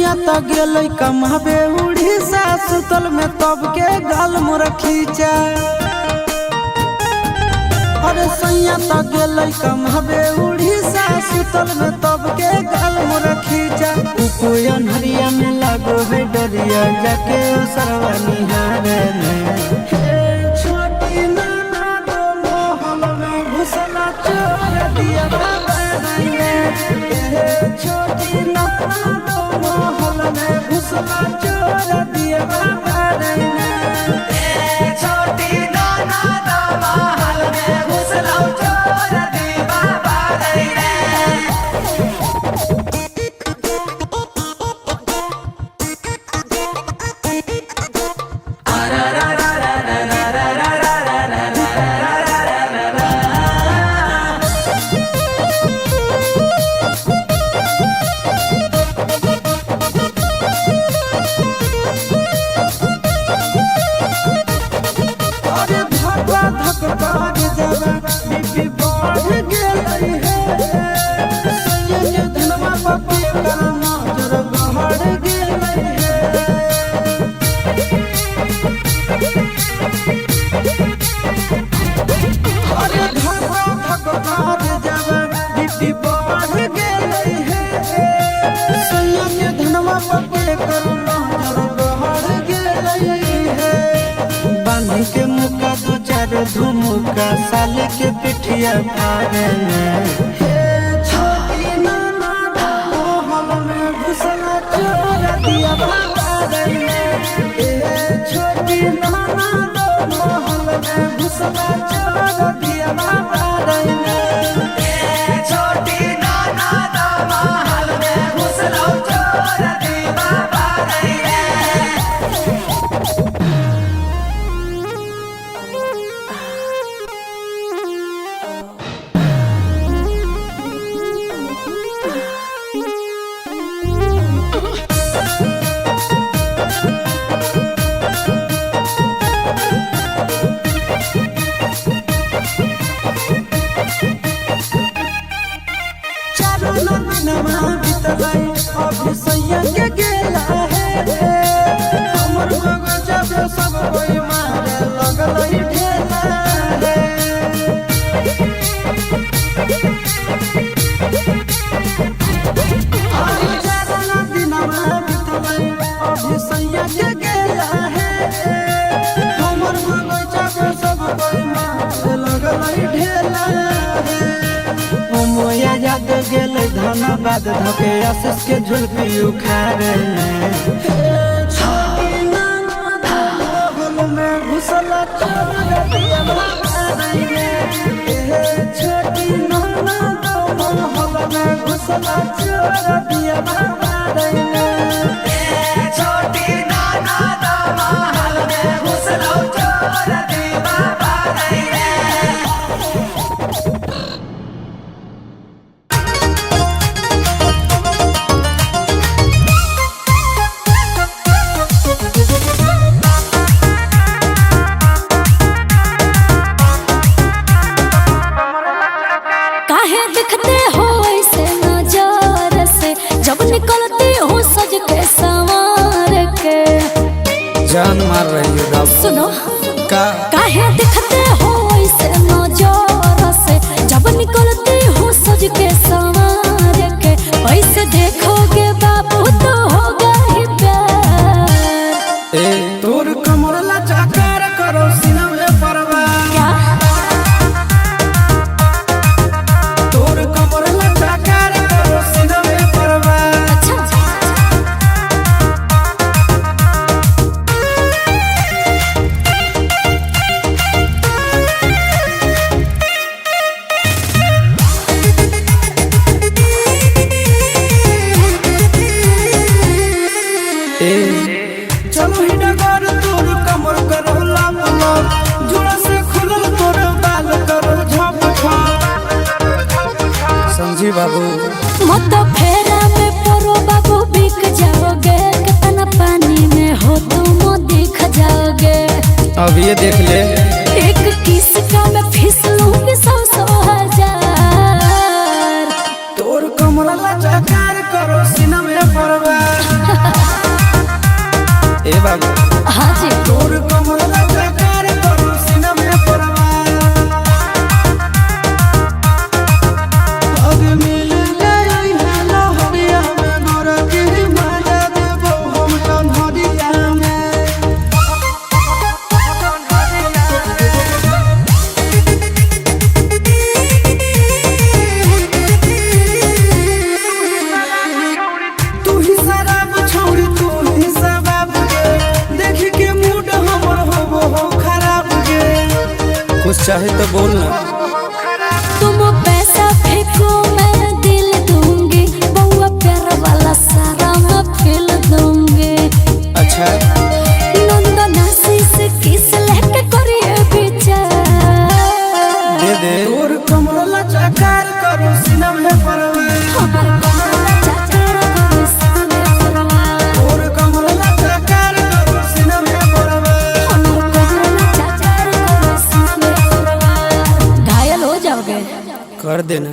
सैया त गेल कमाबे उड़ीसा सुतल में तब के गाल मोर खींचा। अरे सैया त गेल कमाबे उड़ीसा सुतल में तब के गाल मोर खींचा। कोई अनहरिया में लागो है डरिया जाके सरवा निहारे छोटी नाना दो मोहल में घुसला चोर दिया बाबा छोटी नाना दो मोहल में घुसला चोर दिया बाबा छोटी नाना दो मोहल में घुसला चोर दिया बाबा के मुका दो चार धुमुका साले के पिठिया फाड़े छोटी नाना मोहल में घुसला चोर दिया बाबा छोटी नाना मोहल में घुसला चोर दिया बाबा छोटी नाना दो मोहल में घुसला चोर दिया बाबा अभी सैया के गेला है हमर बगजा पे सब कोई मारे लगल ढेला है अभी सैया के गेला है हमर बगजा पे सब कोई मारे लगल ढेला है मोया याद गेल धनबाद धके आशीष के झुलपी उखाड़े छोटी नाना मोहल में घुसला चोर दिया बाबा छोटी नाना मोहल में घुसला चोर दिया बाबा छोटी नाना दो मोहल में घुसला चोर दिया बाबा जान मार रही है सुनो का काहे दिखते हो ऐसे नजर से जब निकलती हो सज के संवार के वैसे देखोगे बाबू तो होगा ही प्यार ए तोर कमर लचकार करो सीना में परवार क्या तोर कमर लचकार करो सीना में परवार अच्छा चलो ही डगर तोर कमर करो लाल लाल जुड़ा से खुलल तोर बाल करो झप झप समझी बाबू मत फेरा में परो बाबू बिक जाओगे कितना पानी में हो तुम दिख जाओगे अब ये देख ले एक किस का मैं फिसलूंगी 100,000 तोर कमर लचकार करो सीना में परवार चाहे तो बोलना। तुम पैसा फेंको मैं दिल दूंगी, बउआ प्यार वाला सारा मैं फिल दूंगी। अच्छा नंदनासी से किस लेके करिए विचार। दे दे तोर कमला चकार करो सीना में परवार। हमार कमला चाकर करो सीने परवार। तोर कमला चकार करो सीना में परवार। हमार कमला चाकर करो सीने परवार। घायल हो जाओगे। कर देना।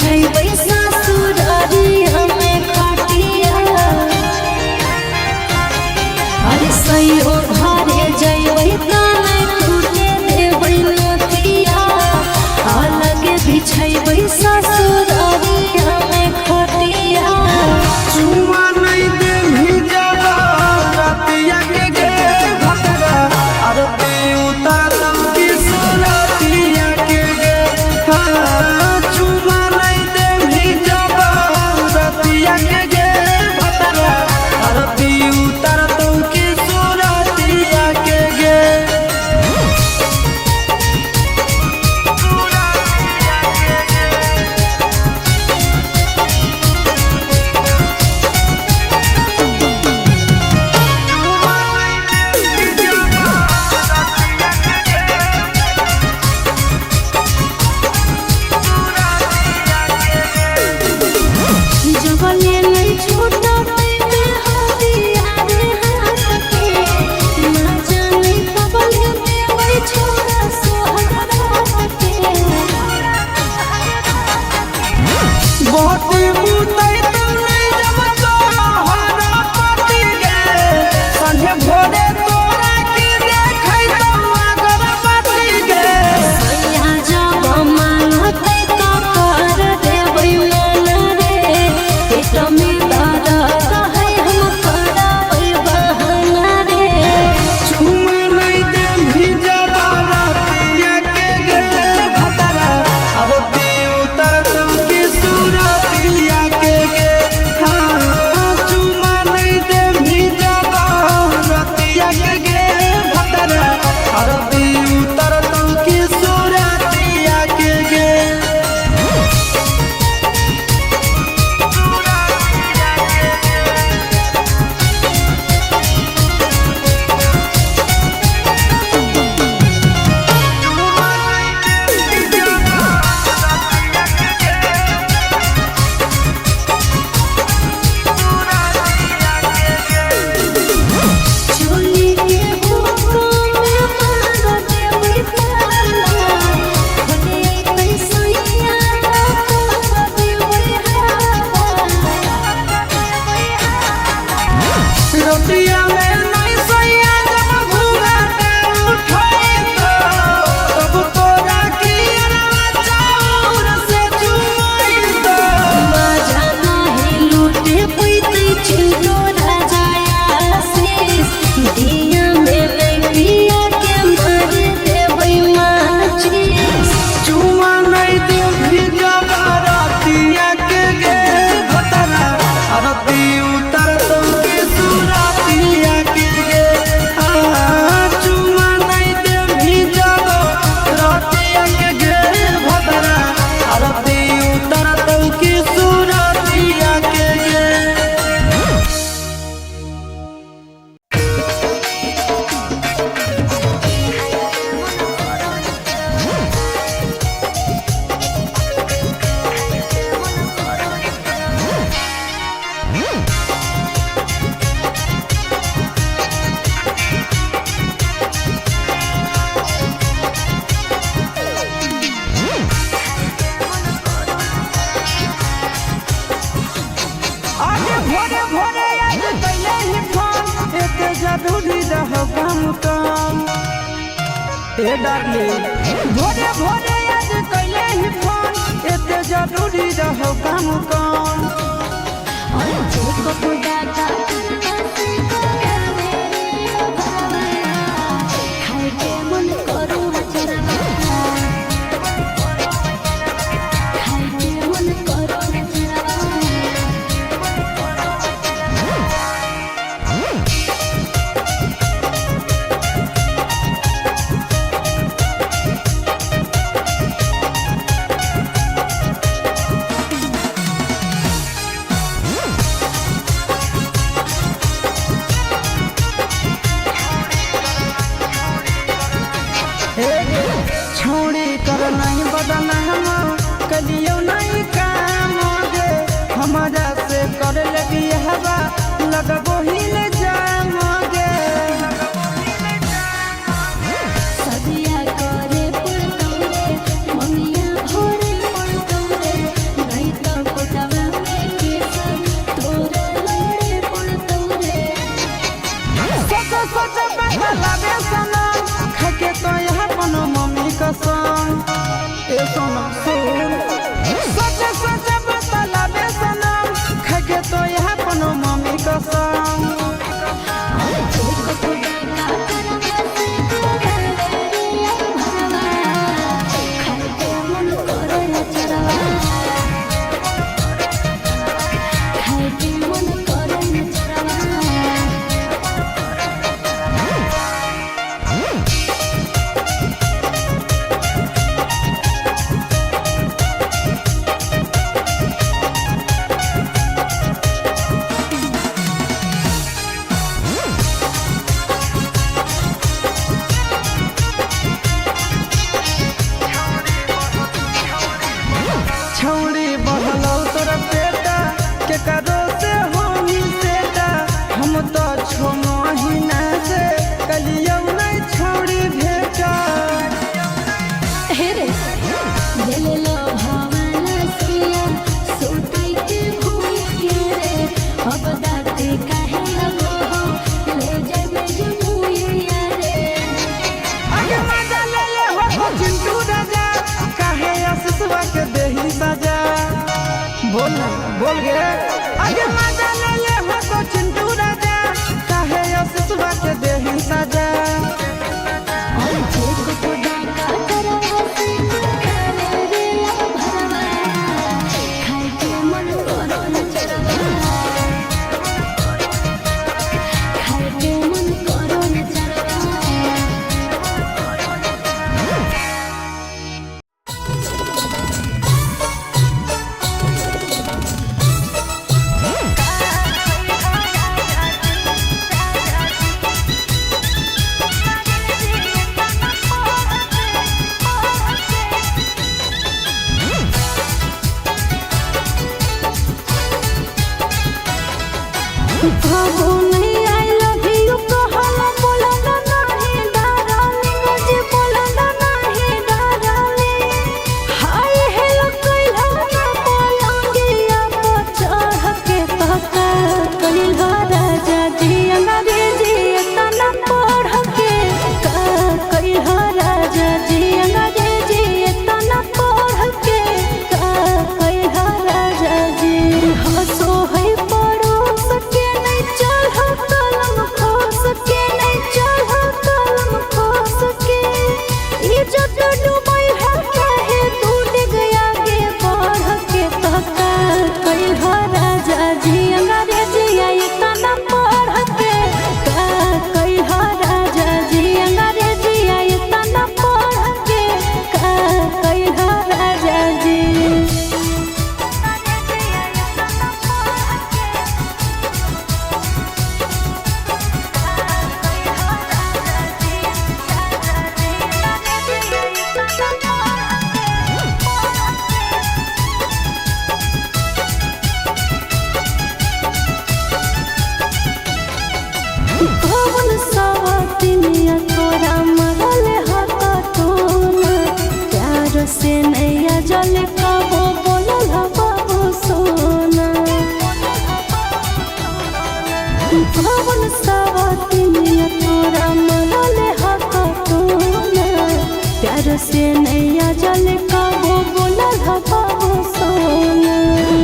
बिछैबै ससुरारिया में खटिया अरे सैयो घरे जइबै ताने टूटे देबै नथिया अलग बिछैबै ससुरारिया में खटिया चुमा नहीं दे भिजब रतिया के गे भतरा आरती उतारम की सुरतिया के गे हाँ चुमा नहीं दे भिजब रतिया के गे भतरा आरती उतारम की सुरतिया के गे जबले नहीं छूटा पे हदिया रे हाथ के ना जाने कबले देबै छोरा सोहरा के बहुती मुतई तो नहीं जब तोहरा पति गे संझे भोरे तोरा की देखै तो अगरबत्ती गे सैया जब मांगतै तो कर देबै मन रे पेट में दर्द है हम कराबै बहाना रे चुमा नहीं दे भिजब रतिया के गे भतरा आरती उतारम की सुरतिया के गे हाँ चुमा नहीं दे भिजब रतिया के गे भतरा आरती उतारम की सुरतिया के गे चोली के हुक्म में मार देबै ताला भले पैसैया कर देबै रोटिया में नहीं सैया जब घूंघट उठाई तो तब तोरा की अरवा चाउर से चुमाई तो मजा नाही लूटे पैतै छिलो राजाया शेष दिया में लगिया के मार देबै माचिस चुमा नहीं दे भिजब रतिया के गे भतरा आरती उतारम की सुरतिया के गे हाँ चुमा नहीं दे भिजब रतिया के गे भतरा आरती उतारम की सुरतिया के गे आगे भोरे भोरे आज कैले ही फोन एते जरूरी रहो काम काम ए डार्लिंग भोरे भोरे आज कैले ही फोन एते जरूरी रहो काम काम छोड़ी कर नहीं बदना हम कलियो नहीं काम गे हमारा से कर लगी हवा लगबो ही ले जाम गे सदिया करे पड़तौ रे ममिया भोरे पड़तौ रे छौड़ी बहलौ तोर बेटा के करो से होनी सेटा हम तो 6 महीना से कलियौ नहीं छौड़ी भेटा हे रे दिल लो भावना सिया सोते के भूल के रे अब दाते काहे लगो ले जाबे जमुइया रे आगे मजा ले हो चिंटू राजा काहे आसुसवा के देही सजा बोल गे आगे मजा ले हो चिंटू राजा काहे आसुसवा के देही सजा और जेको तो डाका करवा से रे ला भरवा खाए के मन करो न चरवा खाए के मन करो न चरवा बाबू नहीं आई लव यू कहला बोलना नहीं डार्लिंग जी बोलना नहीं डार्लिंग हाय हेलो कइला ना बोलंगिया पर चढ़ के पका कइला राजा जी अंग्रेजी तना पढ़ के कइला राजा जी अंग्रेजी तना पढ़ के कइला राजा जी हंसो है पड़ोस के नहीं चढ़ कलम खोस के नहीं चढ़ कलम खोस के इज्जत डूबई है काहे तू डिग आगे बढ़ के तका कइला राजा जी अंग्रेजी आई तना पढ़ के कइला राजा जी अंग्रेजी आई तना पढ़ के कइला राजा जी कौन सवतिनिया तोरा मरल हका तोना प्यार से नैया जल कबो बोलल बाबू सोना कौन सवतिनिया तोरा मरल हका तोना प्यार से नैया जल कबो बोलल बाबू सोना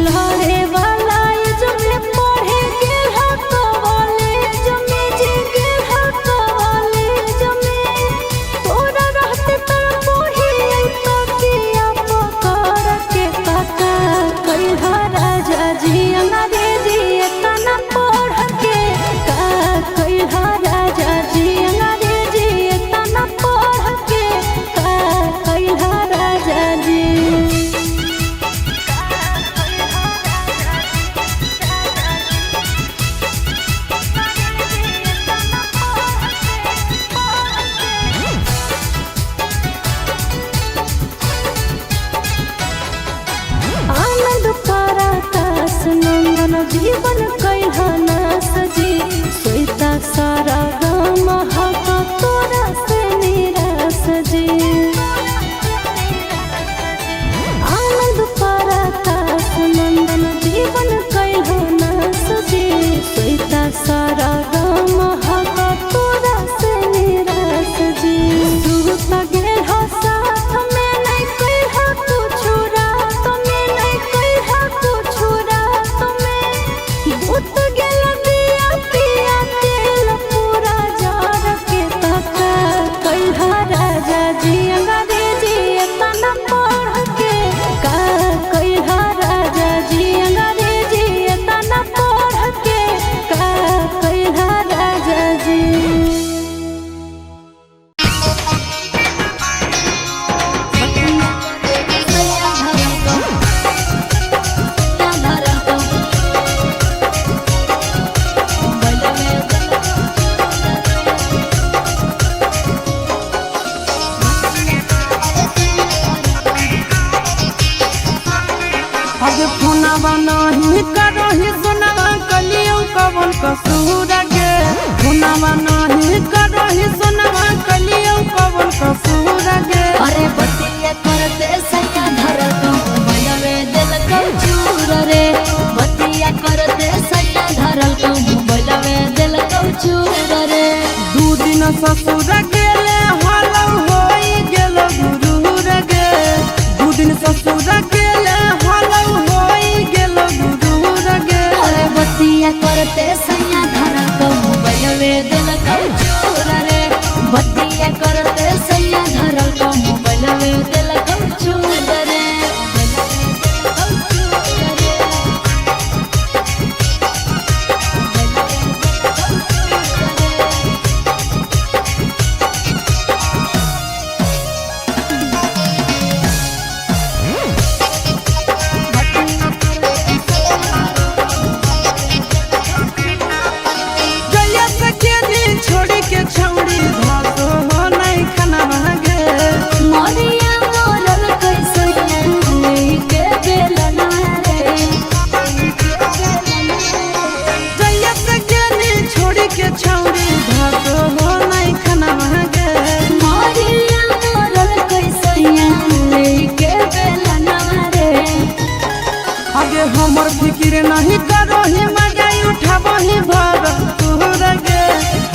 लहरे वाला जो में पढ़े गेल हकवाले जो में जी गेल हकवाले जो में तोरा रहते तर मोही तो किया पकड़ के काका कइला राजा जी अंग्रेजी तना पढ़ के कइला राजा जी अंग्रेजी तना पढ़ के कइला राजा जी आनंद पराकाश नंदन जीवन कइला ना सजी सोईता सारा गम हक तोरा से निराश जी आनंद पराकाश नंदन जीवन कइला ना सजी सोईता सारा गम हक तोरा से निराश जी सुत गेल हो साथ में नहीं कइला कुछ रात में नहीं कइला कुछ रात में भूत गेल दिया पिया तेल पूरा जार के तका आगे फोनवा नहीं करही सोनवा कलियो कवन कसूर गे फोनवा नहीं करही सोनवा कलियो कवन कसूर गे अरे बतिया करते सैया धरल मोबाइलवे दिल चूर रे बतिया करते सैया धरल मोबाइलवे दिल चूर रे 2 दिन ससुर गेले हालौ होई गेल गुरूर गे 2 दिन ससुर गेले हालौ होई गेल गुरूर गे अरे बतिया करते सैया धरल मोबाइलवे दिल चूर रे बतिया करते सैया धरल मोबाइलवे दिल चूर रे गया सके दिन छोड़ के छौड़ी भासो हो नहीं खाना भागे मोरिया मोरल कैसे लेके बेलना रे गया सके दिन छोड़ के छौड़ी भासो हो नहीं खाना भागे मोरिया मोरल कैसे लेके बेलना रे आगे हमर फिक्र नहीं करो ही मजा उठाबो ही भर तोहर गे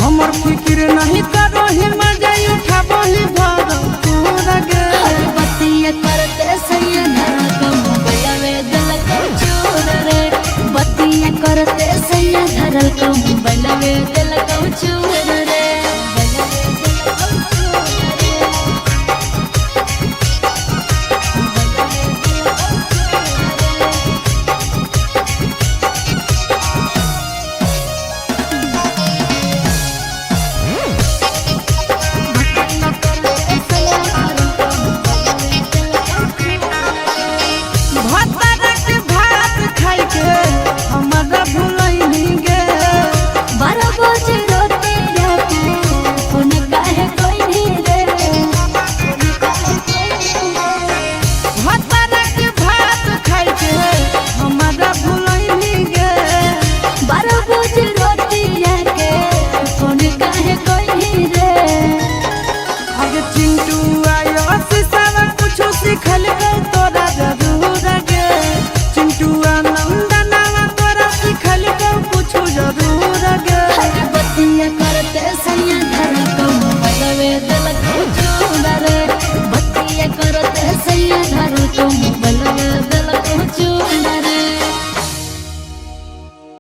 हमर फिक्र नहीं करो ही मजा उठाबो ही भर